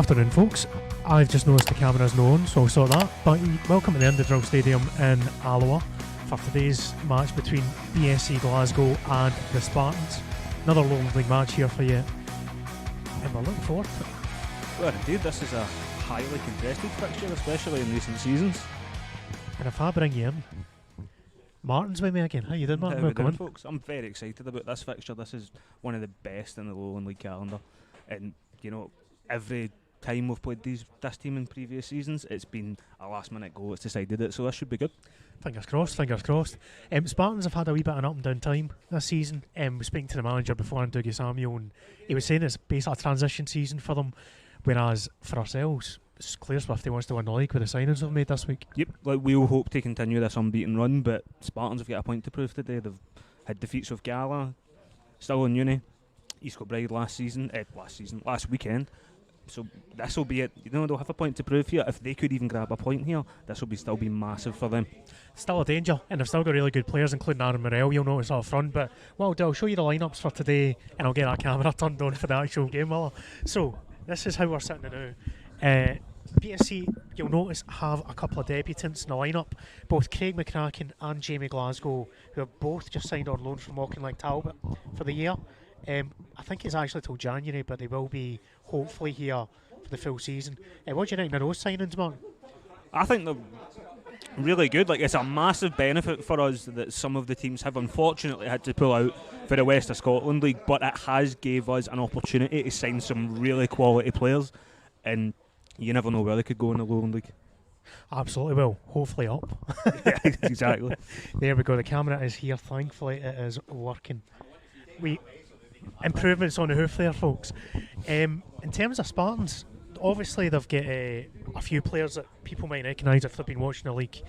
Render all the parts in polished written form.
Afternoon, folks. I've just noticed the camera's not on, so I'll sort that. But welcome to the Underdog Stadium in Alloa for today's match between BSC Glasgow and the Spartans. Another Lowland League match here for you, and we're looking forward to it. Well, indeed, this is a highly contested fixture, especially in recent seasons. And if I bring you in, Martin's with me again. How you doing, Martin? How we Welcome doing, in. folks? I'm very excited about this fixture. This is one of the best in the Lowland League calendar, and you know, every time we've played this team in previous seasons, it's been a last-minute goal that's decided it, so this should be good. Fingers crossed, fingers crossed. Spartans have had a wee bit of an up and down time this season. We were speaking to the manager before, Dougie Samuel, and he was saying it's basically a transition season for them, whereas for ourselves, it's clear Swifty wants to win the league with the signings we've made this week. Yep, like we'll hope to continue this unbeaten run, but Spartans have got a point to prove today. They've had defeats with Gala, still in uni, East Kilbride last weekend. So this will be it. You know, they'll have a point to prove here. If they could even grab a point here, this will still be massive for them. Still a danger, and they've still got really good players, including Aaron Morrell, you'll notice up front. But what I'll do, I'll show you the lineups for today, and I'll get that camera turned on for the actual game, will I? So this is how we're sitting now. BSC, you'll notice, have a couple of debutants in the lineup, both Craig McCracken and Jamie Glasgow, who have both just signed on loan from Auchinleck Talbot for the year. I think it's actually till January, but they will be hopefully here for the full season. What do you think of those signings, Mark? I think they're really good. Like, it's a massive benefit for us that some of the teams have unfortunately had to pull out for the West of Scotland League, but it has gave us an opportunity to sign some really quality players, and you never know where they could go in the Lowland League. Absolutely will. Hopefully up. Yeah, exactly. There we go. The camera is here. Thankfully, it is working. Improvements on the hoof there, folks. In terms of Spartans, obviously they've got a few players that people might recognise if they've been watching the league.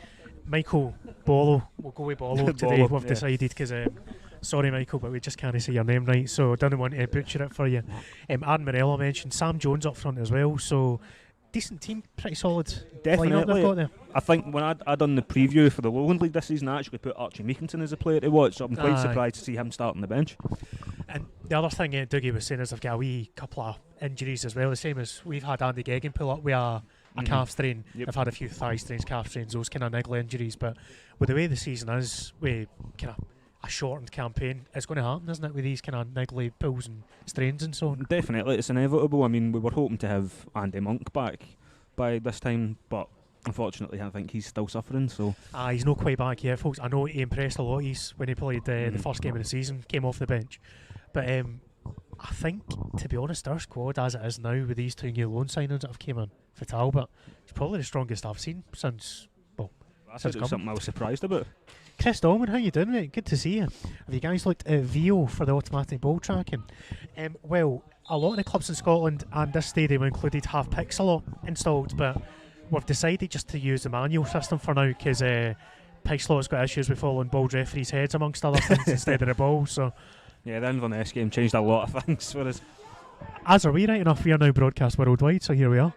Michael Bolo, we'll go with Bolo today. Bolo, We've decided because sorry, Michael, but we just can't say your name right, so I don't want to butcher it for you. Aaron Morello mentioned, Sam Jones up front as well, so decent team, pretty solid. Definitely. They've got there. I think when I done the preview for the Lowland League this season, I actually put Archie Meekington as a player to watch, so I'm quite surprised to see him starting the bench. And the other thing Dougie was saying is they've got a wee couple of injuries as well, the same as we've had Andy Geggan pull up with a calf strain. Yep. They've had a few thigh strains, calf strains, those kind of niggly injuries, but with the way the season is, with kind of a shortened campaign, it's going to happen, isn't it, with these kind of niggly pulls and strains and so on? Definitely, it's inevitable. I mean, we were hoping to have Andy Monk back by this time, but unfortunately I think he's still suffering. So he's not quite back yet, folks. I know he impressed a lot when he played the first game of the season, came off the bench, but I think, to be honest, our squad as it is now with these two new loan signings that have came in for Talbot, it's probably the strongest I've seen since that's something I was surprised about. Chris Dolman, how you doing, mate? Good to see you. Have you guys looked at VO for the automatic ball tracking? Well, a lot of the clubs in Scotland and this stadium included have Pixel installed, but we've decided just to use the manual system for now because Pixel's got issues with following ball referees' heads amongst other things instead of the ball. So yeah, the Inverness game changed a lot of things for us. As are we, right enough. We are now broadcast worldwide, so here we are.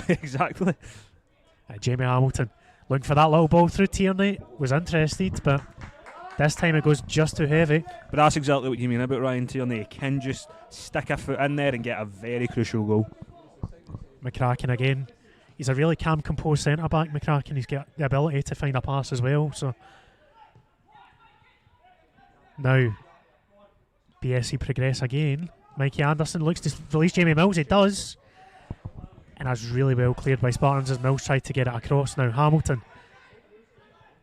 Exactly. Jamie Hamilton looking for that little ball through Tierney, was interested, but this time it goes just too heavy. But that's exactly what you mean about Ryan Tierney. He can just stick a foot in there and get a very crucial goal. McCracken again. He's a really calm, composed centre-back, McCracken. He's got the ability to find a pass as well. So now BSC progress again. Mikey Anderson looks to release Jamie Mills. He does. And that's really well cleared by Spartans as Mills tried to get it across. Now Hamilton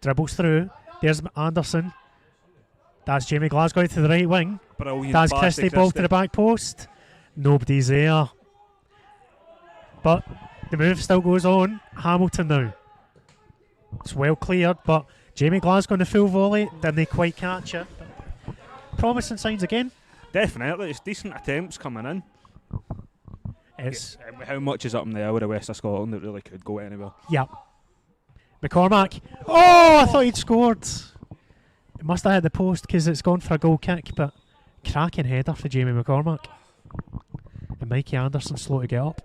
dribbles through. There's Anderson. That's Jamie Glasgow to the right wing. Brilliant. That's Christie, ball to the back post. Nobody's there. But the move still goes on. Hamilton now. It's well cleared, but Jamie Glasgow in the full volley. Didn't quite catch it. Promising signs again. Definitely. It's decent attempts coming in. How much is up in the air with the West of Scotland? It really could go anywhere. Yep. McCormack. Oh, I thought he'd scored. It must have hit the post because it's gone for a goal kick, but cracking header for Jamie McCormack. And Mikey Anderson slow to get up.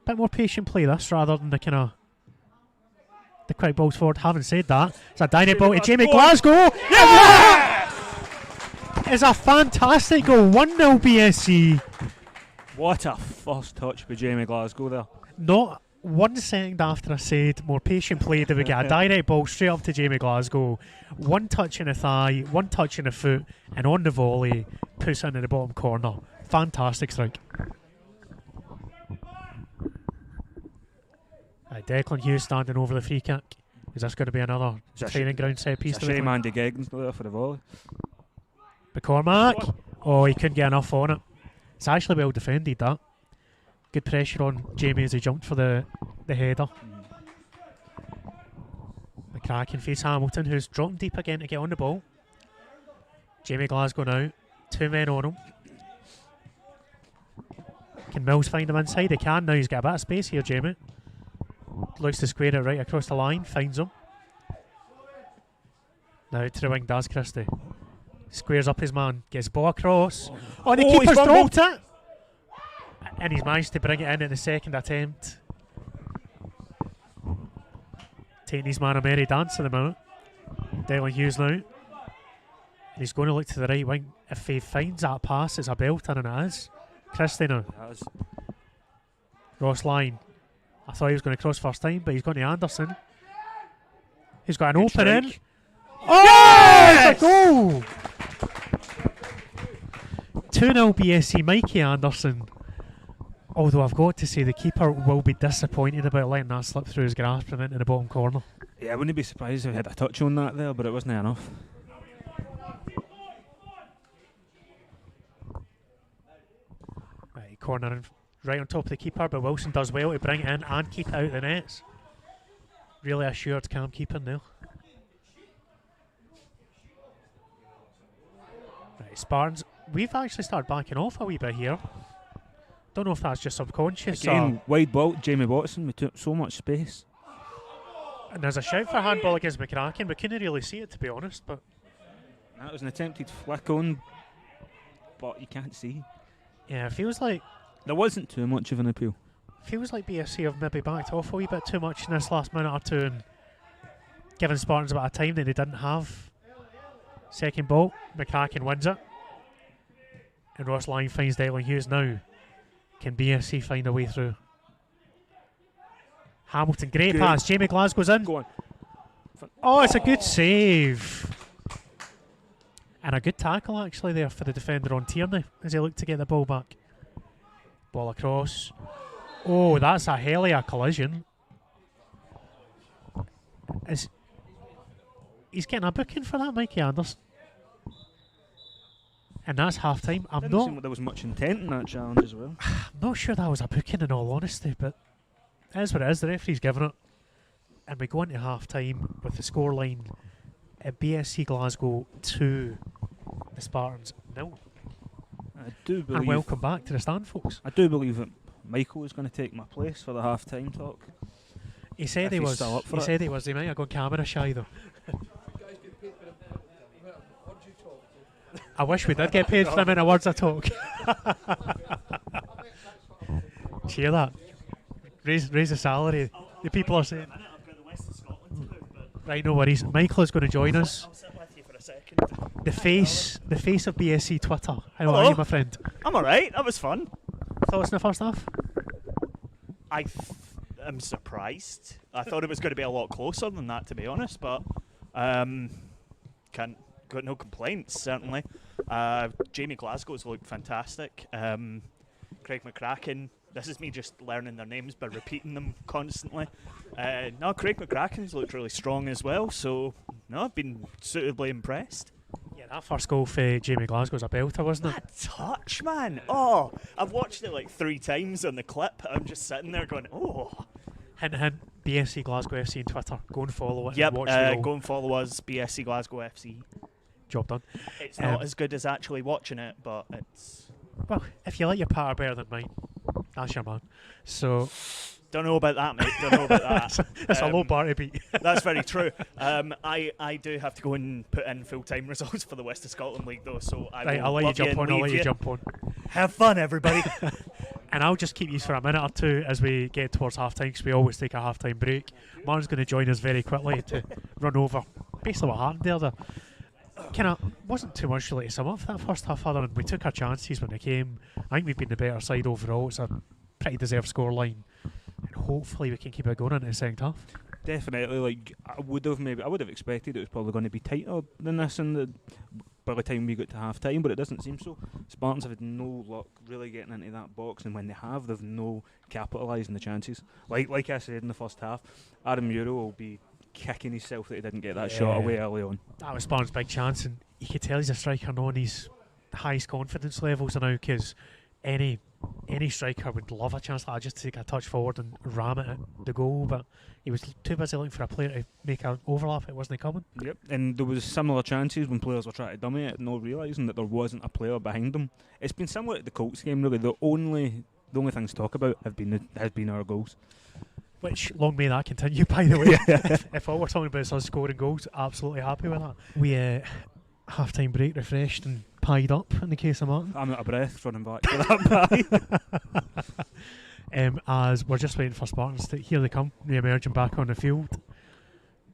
Bit more patient play this rather than the kind of the quick balls forward. Having said that, it's a direct ball to Jamie Glasgow. Yeah! is a fantastic goal. 1-0 BSC. What a first touch by Jamie Glasgow there. Not 1 second after I said more patient play, did we get a direct ball straight up to Jamie Glasgow. 1 touch in the thigh, 1 touch in the foot, and on the volley, puts it into the bottom corner. Fantastic strike. Declan Hughes standing over the free kick. Is this going to be another training ground set piece? It's a shame Andy Geggin's not there for the volley. McCormack. Oh, he couldn't get enough on it. It's actually well defended, that. Good pressure on Jamie as he jumped for the header. McCracken face Hamilton, who's dropping deep again to get on the ball. Jamie Glasgow now. 2 men on him. Can Mills find him inside? He can now. He's got a bit of space here, Jamie. Looks to square it right across the line. Finds him. Now to the wing does Christie. Squares up his man. Gets ball across. Oh, the keeper's dropped it! And he's managed to bring it in the second attempt. Taking his man a merry dance at the moment. Declan Hughes now. He's going to look to the right wing. If he finds that pass, it's a belter, and it is. Christie now. Ross Line. I thought he was going to cross first time, but he's going to Anderson. He's got an opening. Oh! Yes! It's a goal! 2-0 BSC, Mikey Anderson. Although I've got to say the keeper will be disappointed about letting that slip through his grasp and into the bottom corner. Yeah, I wouldn't be surprised if he had a touch on that there, but it wasn't enough. Right, corner right on top of the keeper, but Wilson does well to bring it in and keep it out the nets. Really assured Cam keeping there. Right, Spartans, we've actually started backing off a wee bit here. Don't know if that's just subconscious. Again, wide ball, Jamie Watson, we took so much space. And there's a shout for handball against McCracken. We couldn't really see it, to be honest, but That was an attempted flick on, but you can't see. Yeah, it feels like there wasn't too much of an appeal. Feels like BSC have maybe backed off a wee bit too much in this last minute or two and given Spartans a bit of time that they didn't have. Second ball, McCracken wins it. And Ross Line finds Declan Hughes now. Can BSC find a way through? Hamilton, great pass. Jamie Glasgow's in. Go on. Oh, it's a good save. And a good tackle actually there for the defender on Tierney as he looked to get the ball back. Ball across. Oh, that's a hell of a collision. He's getting a booking for that, Mikey Anderson. And that's half time. Didn't seem like there was much intent in that challenge as well. I'm not sure that was a booking in all honesty, but it is what it is. The referee's given it. And we go into half time with the scoreline at BSC Glasgow 2, the Spartans 0. I do believe. And welcome back to the stand, folks. I do believe that Michael is going to take my place for the half time talk. He said he was. He said he was. He might have gone camera shy though. I wish we did get paid for the amount of words I talk. Hear that? Raise the salary. The people are saying. Right, no worries. Michael is going to join us. I'll sit with you for a second. The face of BSC Twitter. How are you, my friend? I'm alright, that was fun. Thoughts in the first half? I am surprised. I thought it was going to be a lot closer than that, to be honest, but got no complaints, certainly. Jamie Glasgow's looked fantastic. Craig McCracken, this is me just learning their names by repeating them constantly. No, Craig McCracken's looked really strong as well, so no, I've been suitably impressed. Yeah, that first goal for Jamie Glasgow's a belter, wasn't it? That touch, man! Oh, I've watched it like 3 times on the clip. I'm just sitting there going, oh. Hint, hint, BSC Glasgow FC on Twitter. Go and follow it. Yep, and watch the goal. go and follow us, BSC Glasgow FC. Job done. It's not as good as actually watching it, but it's... Well, if you like your patter better than mine, that's your man. So... Don't know about that, mate. Don't know about that. That's a low bar to beat. That's very true. I do have to go and put in full-time results for the West of Scotland League, though, so I'll let you jump on. I'll let you jump on. Have fun, everybody. And I'll just keep you for a minute or two as we get towards half-time, because we always take a half-time break. Martin's going to join us very quickly to run over basically what happened there. kind of wasn't too much really to sum up for that first half. Other than we took our chances when they came. I think we've been the better side overall. It's a pretty deserved scoreline, and hopefully we can keep it going into the second half. Definitely, like I would have expected it was probably going to be tighter than this by the time we got to half time, but it doesn't seem so. Spartans have had no luck really getting into that box, and when they have, they've no capitalising the chances. Like I said in the first half, Adam Muro will be kicking himself that he didn't get that shot away early on. That was Spartan's big chance, and you could tell he's a striker on his highest confidence levels now, because any striker would love a chance like that, just to take a touch forward and ram it at the goal, but he was too busy looking for a player to make an overlap. It wasn't coming. Yep, and there was similar chances when players were trying to dummy it, not realising that there wasn't a player behind them. It's been similar to the Colts game, really. The only things to talk about have been our goals. Which, long may that continue, by the way. if all we're talking about is us scoring goals, absolutely happy with that. We half-time break, refreshed and pied up in the case of Martin. I'm out of breath running back to that pie. As we're just waiting for Spartans to, here they come, re-emerging back on the field.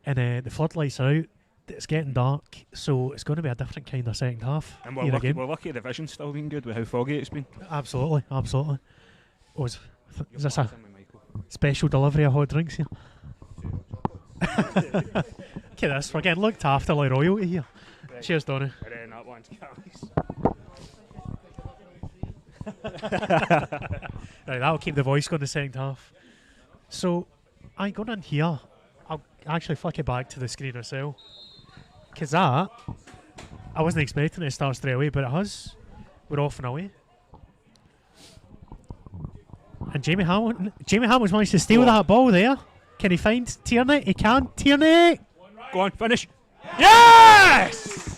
And the floodlights are out, it's getting dark, so it's going to be a different kind of second half. And we're lucky the vision's still been good with how foggy it's been. Absolutely. Is this a special delivery of hot drinks here? Look at this, we're getting looked after like royalty here. Right. Cheers, Donny. And then that one's Right, that'll keep the voice going the second half. So, going in here, I'll actually flick it back to the screen as well. Because that, I wasn't expecting it to start straight away, but it has. We're off and away. And Jamie Hamilton's managed to steal that ball there. Can he find Tierney? He can. Tierney! Go on, finish. Yes!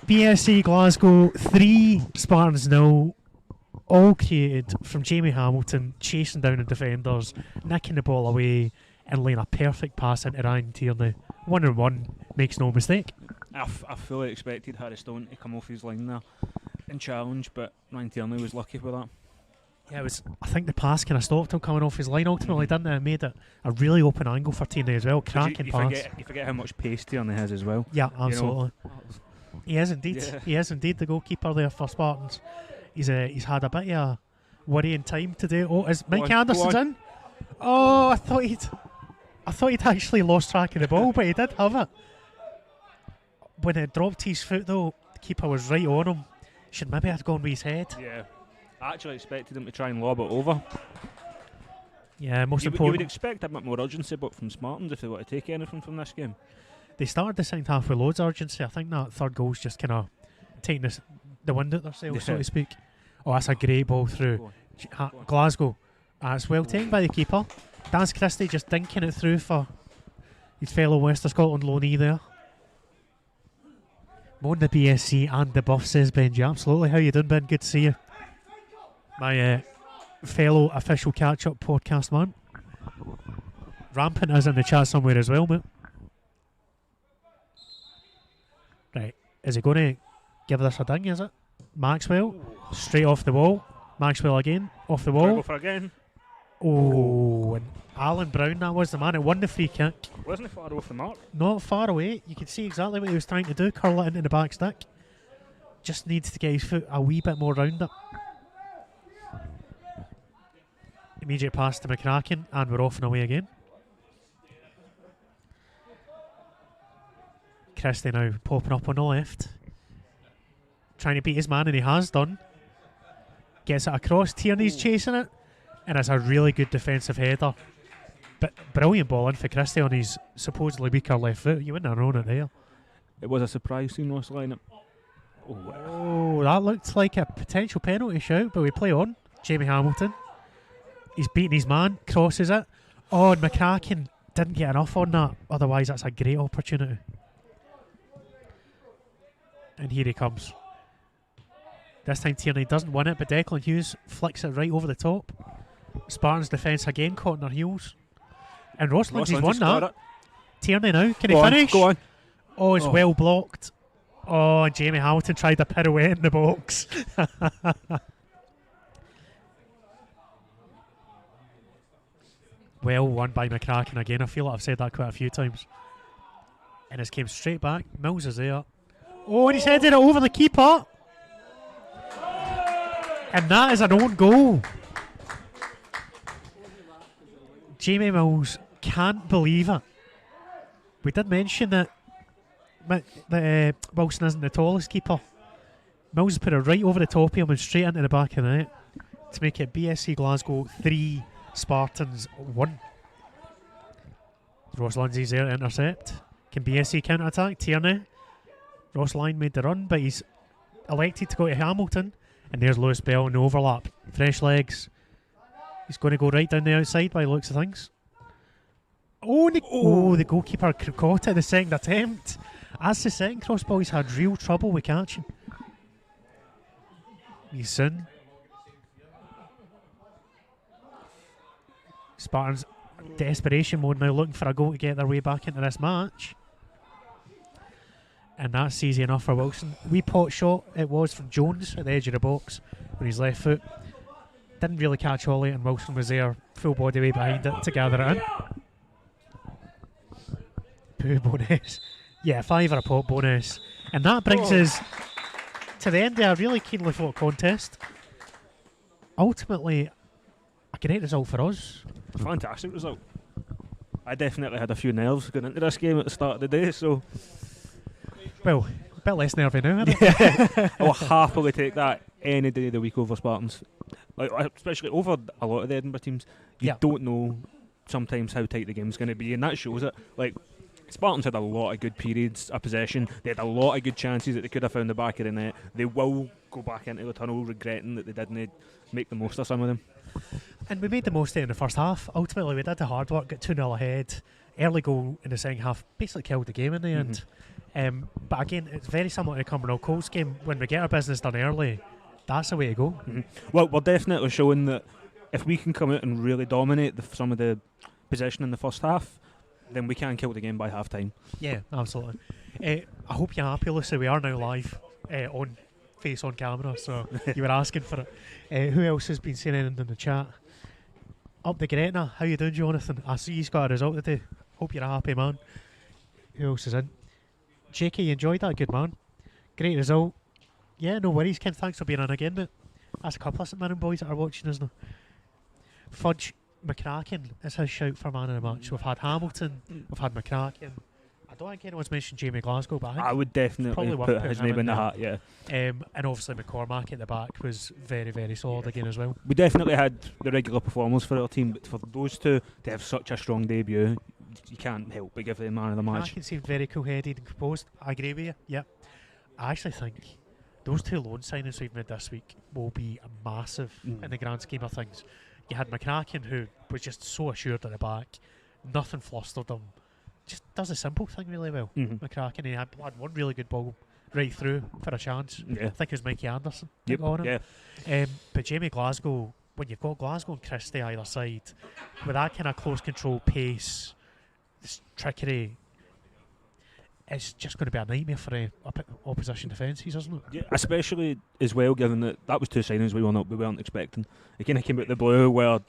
BSC Glasgow 3, Spartans 0. All created from Jamie Hamilton, chasing down the defenders, nicking the ball away, and laying a perfect pass into Ryan Tierney. 1-on-1, makes no mistake. I fully expected Harry Stone to come off his line there and challenge, but Ryan Tierney was lucky with that. Yeah, I think the pass kind of stopped him coming off his line ultimately, didn't it? It made it a really open angle for Tierney as well. Cracking pass. You forget how much pace Tierney has as well. Yeah, absolutely. He is indeed. Yeah. He is indeed the goalkeeper there for Spartans. He's had a bit of a worrying time today. Oh, is Mike Anderson's in? Oh, I thought he'd actually lost track of the ball, but he did have it. When it dropped his foot though, the keeper was right on him. Should maybe have gone with his head. Yeah. I actually expected him to try and lob it over. Yeah, most you important. would expect a bit more urgency, but from Spartans, if they want to take anything from this game. They started the second half with loads of urgency. I think that third goal's just kind of taking the wind out themselves, so to speak. Oh, that's a great ball through Glasgow. It's well taken by the keeper. Dan Christie just dinking it through for his fellow West of Scotland loanee there. More the BSC and the buff, says Benji. Absolutely. How you doing, Ben? Good to see you. My fellow official catch-up podcast man. Rampant is in the chat somewhere as well, mate. Right, is he going to give this a ding, is it? Maxwell, straight off the wall. Maxwell again, off the wall. Go for again. Oh, and Alan Brown, that was the man who won the free kick. Wasn't he far off the mark? Not far away. You could see exactly what he was trying to do, curl it into the back stick. Just needs to get his foot a wee bit more round it. Immediate pass to McCracken, and we're off and away again. Christie now popping up on the left, trying to beat his man, and he has done. Gets it across, Tierney's chasing it, and it's a really good defensive header. But brilliant ball in for Christie on his supposedly weaker left foot. You wouldn't have known it there. It was a surprise seeing us line up. Oh, that looked like a potential penalty shout, but we play on. Jamie Hamilton. He's beating his man, crosses it. Oh, and McCracken didn't get enough on that. Otherwise, that's a great opportunity. And here he comes. This time Tierney doesn't win it, but Declan Hughes flicks it right over the top. Spartans defence again caught in their heels. And Ross Lindsay's won that. It. Tierney now, can he finish? Go on. Oh, it's well blocked. Oh, and Jamie Hamilton tried a pirouette in the box. Well won by McCracken again. I feel like I've said that quite a few times. And it's came straight back. Mills is there. Oh, and he's headed it over the keeper. And that is an own goal. Jamie Mills can't believe it. We did mention that Wilson isn't the tallest keeper. Mills put it right over the top of him and straight into the back of the net to make it BSC Glasgow 3, Spartans 1. Ross Lindsay's there to intercept. Can BSC counter-attack? Tierney. Ross Line made the run, but he's elected to go to Hamilton. And there's Lewis Bell in the overlap. Fresh legs. He's going to go right down the outside by the looks of things. The goalkeeper caught it the second attempt. As the second crossball, he's had real trouble with catching. He's soon. Spartans desperation mode now, looking for a goal to get their way back into this match. And that's easy enough for Wilson. Wee pot shot it was from Jones at the edge of the box with his left foot. Didn't really catch Ollie, and Wilson was there full body way behind it to gather it in. Pooh bonus. Yeah, 5 or a pot bonus. And that brings us to the end of a really keenly fought contest. Ultimately, a great result for us. Fantastic result. I definitely had a few nerves going into this game at the start of the day, so... Well, a bit less nervy now, isn't it? I'll happily take that any day of the week over Spartans. Like, especially over a lot of the Edinburgh teams. You don't know sometimes how tight the game's going to be, and that shows it. Like, Spartans had a lot of good periods of possession. They had a lot of good chances that they could have found the back of the net. They will go back into the tunnel regretting that they didn't make the most of some of them. And we made the most of it in the first half. Ultimately, we did the hard work, got 2-0 ahead. Early goal in the second half basically killed the game in the end. But again, it's very similar to the Cumbernauld Colts game. When we get our business done early, that's the way to go. Well, we're definitely showing that if we can come out and really dominate some of the possession in the first half, then we can kill the game by half time. Yeah, absolutely. I hope you're happy, Lucy. We are now live on face on camera, so you were asking for it. Who else has been saying anything in the chat? Up the Gretna, how you doing, Jonathan? I see he's got a result today. Hope you're a happy man. Who else is in? Jakey, you enjoyed that? Good man. Great result. Yeah, no worries, Ken. Thanks for being on again, mate. That's a couple of St Mirren boys that are watching, isn't it? Fudge McCracken is his shout for man of the match. We've had Hamilton, we've had McCracken. I don't think anyone's mentioned Jamie Glasgow, but I would definitely put his name in the hat, yeah. And obviously McCormack at the back was very, very solid again as well. We definitely had the regular performers for our team, but for those two to have such a strong debut, you can't help but give them man of the match. McCracken seemed very cool-headed and composed. I agree with you, yep. I actually think those two loan signings we've made this week will be massive in the grand scheme of things. You had McCracken, who was just so assured at the back, nothing flustered him. Just does a simple thing really well. McCracken, he had one really good ball right through for a chance. Yeah. I think it was Mikey Anderson. Yeah. But Jamie Glasgow, when you've got Glasgow and Christie either side, with that kind of close control pace, this trickery, it's just going to be a nightmare for opposition defences, isn't it? Yeah, especially as well, given that was two signings we weren't expecting. It kind of came out the blue, where I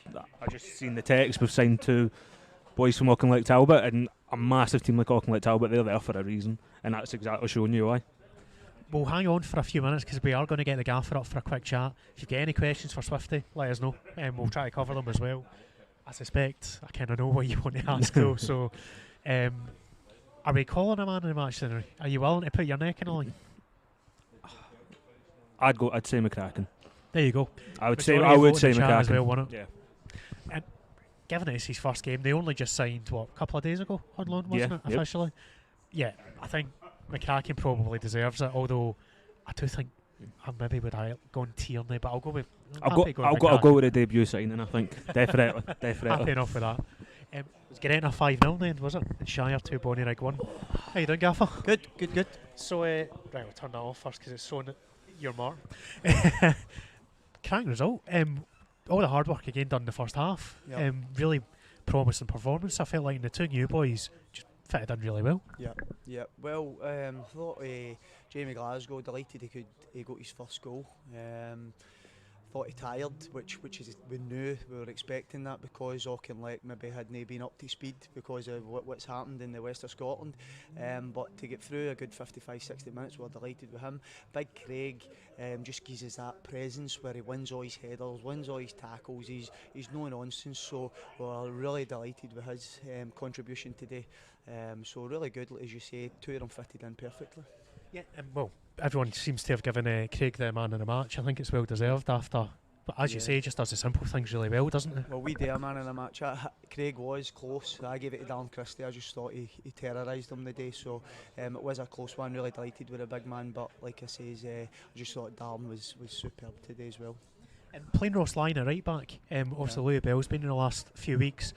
just seen the text, we've signed two boys from Auchinleck Talbot, and a massive team like Auchinleck Talbot, they're there for a reason, and that's exactly showing you why. We'll hang on for a few minutes because we are going to get the gaffer up for a quick chat. If you've got any questions for Swifty, let us know, and we'll try to cover them as well. I suspect I kind of know what you want to ask though, so are we calling a man in the match then? Are you willing to put your neck in a line? I'd say McCracken. There you go. I would say McCracken as well, wouldn't it? Yeah. And given it's his first game, they only just signed a couple of days ago on loan, wasn't it? Officially. Yeah, I think McCracken probably deserves it. Although I do think I maybe would have gone Tierney, but I'll go with. I'll go with a debut signing. I think definitely. Happy enough with that. Was getting a 5-0 then, was it? And Shire 2, Bonnie Rig 1. How you doing, Gaffer? Good. So, right, we'll turn that off first because it's showing your mark. Cracking result. All the hard work again done in the first half. Yep. Really promising performance. I felt like the two new boys just fitted in really well. Yeah. Well, thought Jamie Glasgow, delighted he got his first goal. thought he tired, which is we knew, we were expecting that because Auchinleck maybe hadn't been up to speed because of what's happened in the west of Scotland. But to get through a good 55-60 minutes, we're delighted with him. Big Craig just gives us that presence where he wins all his headers, wins all his tackles. He's no nonsense, so we're really delighted with his contribution today. So really good, as you say, two of them fitted in perfectly. Yeah, well, everyone seems to have given Craig the man of the match. I think it's well deserved after. But as you say, he just does the simple things really well, doesn't he? Well, we do a man of the match. Craig was close. I gave it to Darren Christie. I just thought he terrorised him the day. So it was a close one. Really delighted with a big man. But like I say, I just thought Darren was superb today as well. And playing Ross Lyon at right back, obviously Louis Bell's been in the last few weeks.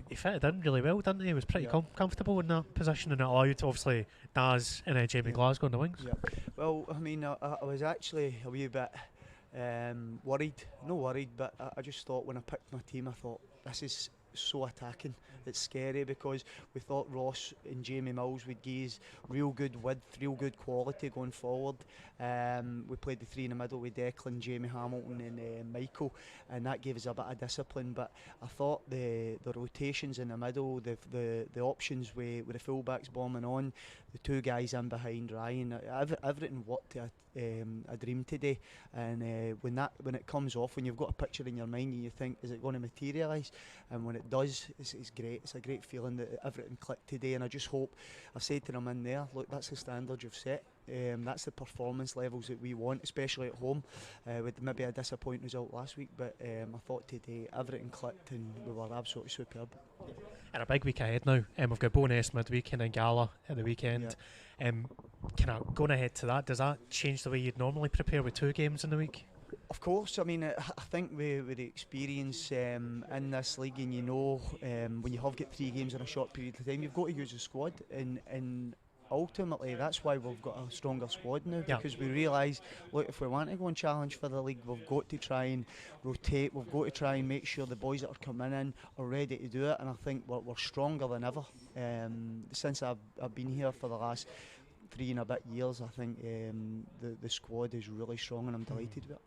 He fitted in really well, didn't he? He was pretty comfortable in that position, and it allowed obviously Daz and Jamie Glasgow on the wings. Yeah. Well, I mean, I was actually a wee bit worried. Not worried, but I just thought when I picked my team, I thought this is so attacking. It's scary because we thought Ross and Jamie Mills would give us real good width, real good quality going forward. We played the three in the middle with Declan, Jamie Hamilton and Michael, and that gave us a bit of discipline. But I thought the rotations in the middle, the options with the fullbacks bombing on, the two guys in behind Ryan, everything worked a dream today. And when it comes off, when you've got a picture in your mind and you think, is it going to materialise? And when it does, it's great. It's a great feeling that everything clicked today. And I just hope, I've said to them in there, look, that's the standard you've set. That's the performance levels that we want, especially at home, with maybe a disappointing result last week, but I thought today everything clicked and we were absolutely superb. And a big week ahead now. We've got Bonus midweek and then Gala at the weekend. Kind of going ahead to that, does that change the way you'd normally prepare with two games in the week? Of course. I mean, I think with the experience in this league, and when you have got 3 games in a short period of time, you've got to use the squad, and ultimately that's why we've got a stronger squad now, because we realise, look, if we want to go and challenge for the league, we've got to try and rotate, we've got to try and make sure the boys that are coming in are ready to do it, and I think we're stronger than ever. Since I've been here for the last 3 and a bit years, I think the squad is really strong, and I'm delighted with it.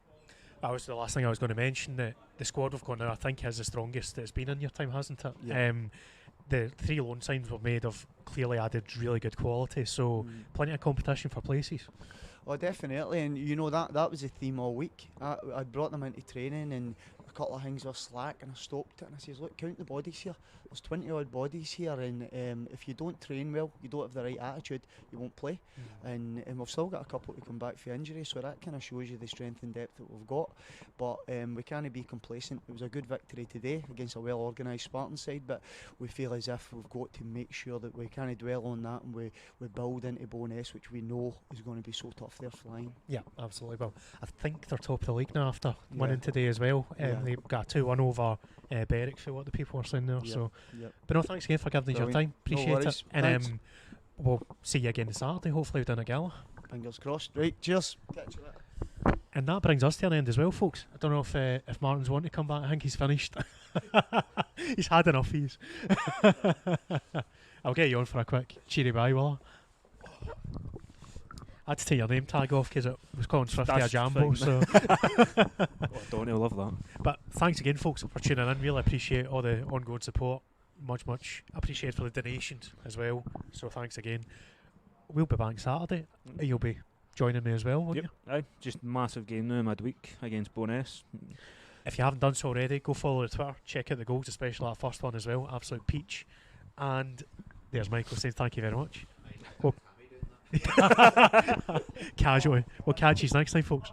That was the last thing I was going to mention, that the squad we've got now I think is the strongest that it's been in your time, hasn't it? Yeah. The 3 loan signs we've made have clearly added really good quality, so plenty of competition for places. Oh, definitely, and that was the theme all week. I brought them into training and a couple of things were slack, and I stopped it and I says, look, count the bodies here. There's 20 odd bodies here, and if you don't train well, you don't have the right attitude, you won't play. And we've still got a couple to come back for injury, so that kind of shows you the strength and depth that we've got. But we can't be complacent. It was a good victory today against a well organised Spartans side, but we feel as if we've got to make sure that we can't dwell on that, and we build into Bonus, which we know is going to be so tough. They're flying. Yeah, absolutely. Well, I think they're top of the league now after winning today as well. They've got a 2-1 over Berwick, for what the people were saying there. So, but no, thanks again for giving us your time. Appreciate it. And we'll see you again Saturday. Hopefully we've done a gala. Fingers crossed. Right, cheers. Catch you later. And that brings us to an end as well, folks. I don't know if Martin's wanting to come back. I think he's finished. He's had enough. I'll get you on for a quick cheery bye, will I? I had to take your name tag off because it was calling Swifty a Jambo. So don't you love that? But thanks again, folks, for tuning in. Really appreciate all the ongoing support. Much appreciated for the donations as well. So thanks again. We'll be back Saturday. You'll be joining me as well, won't you? Aye, just massive game now midweek against Bonus. If you haven't done so already, go follow the Twitter. Check out the goals, especially that first one as well. Absolute peach. And there's Michael saying thank you very much. Casually. We'll catch you next time, folks.